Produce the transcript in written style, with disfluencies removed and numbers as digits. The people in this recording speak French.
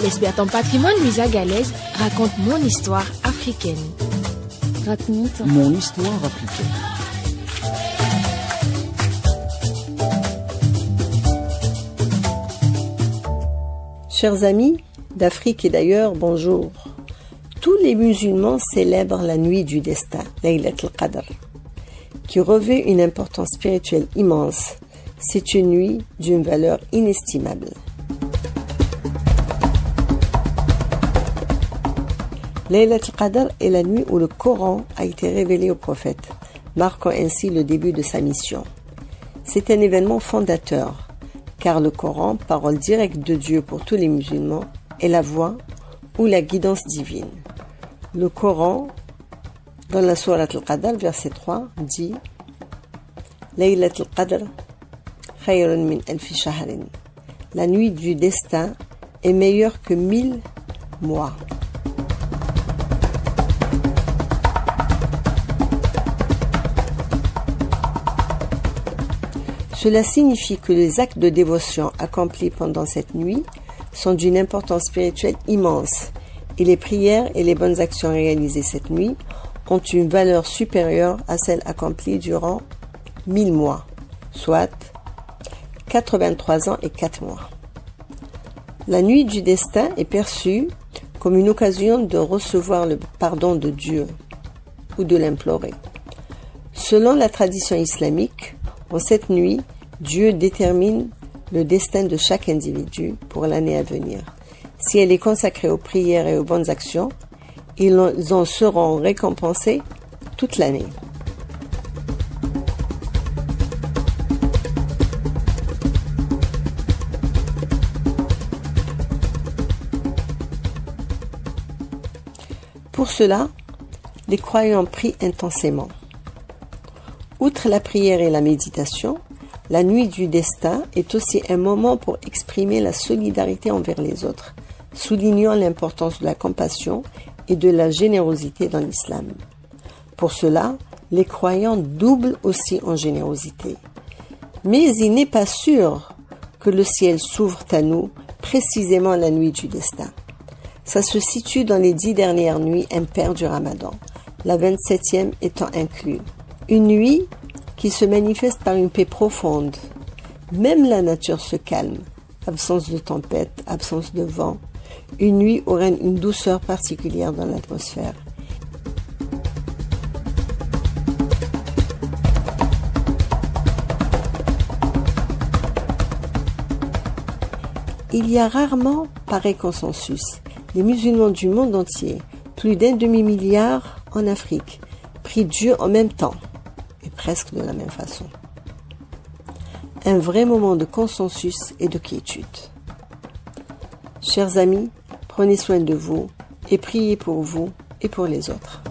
L'experte en patrimoine Luisa Galaise raconte mon histoire africaine. Raconte mon histoire africaine. Chers amis d'Afrique et d'ailleurs, bonjour. Tous les musulmans célèbrent la nuit du destin, Laylat al-Qadr, qui revêt une importance spirituelle immense. C'est une nuit d'une valeur inestimable. Laylat al-Qadr est la nuit où le Coran a été révélé au prophète, marquant ainsi le début de sa mission. C'est un événement fondateur, car le Coran, parole directe de Dieu pour tous les musulmans, est la voie ou la guidance divine. Le Coran, dans la sourate al-Qadr, verset 3, dit Laylat al-Qadr khayrun min alfi shahrin. La nuit du destin est meilleure que 1000 mois. Cela signifie que les actes de dévotion accomplis pendant cette nuit sont d'une importance spirituelle immense et les prières et les bonnes actions réalisées cette nuit ont une valeur supérieure à celles accomplies durant 1000 mois, soit 83 ans et 4 mois. La nuit du destin est perçue comme une occasion de recevoir le pardon de Dieu ou de l'implorer. Selon la tradition islamique, en cette nuit, Dieu détermine le destin de chaque individu pour l'année à venir. Si elle est consacrée aux prières et aux bonnes actions, ils en seront récompensés toute l'année. Pour cela, les croyants prient intensément. Outre la prière et la méditation, la nuit du destin est aussi un moment pour exprimer la solidarité envers les autres, soulignant l'importance de la compassion et de la générosité dans l'islam. Pour cela, les croyants doublent aussi en générosité. Mais il n'est pas sûr que le ciel s'ouvre à nous précisément la nuit du destin. Ça se situe dans les 10 dernières nuits impaires du Ramadan, la 27e étant inclue. Une nuit qui se manifeste par une paix profonde. Même la nature se calme. Absence de tempête, absence de vent. Une nuit où règne une douceur particulière dans l'atmosphère. Il y a rarement pareil consensus. Les musulmans du monde entier, plus d'1 demi-milliard en Afrique, prient Dieu en même temps. Presque de la même façon. Un vrai moment de consensus et de quiétude. Chers amis, prenez soin de vous et priez pour vous et pour les autres.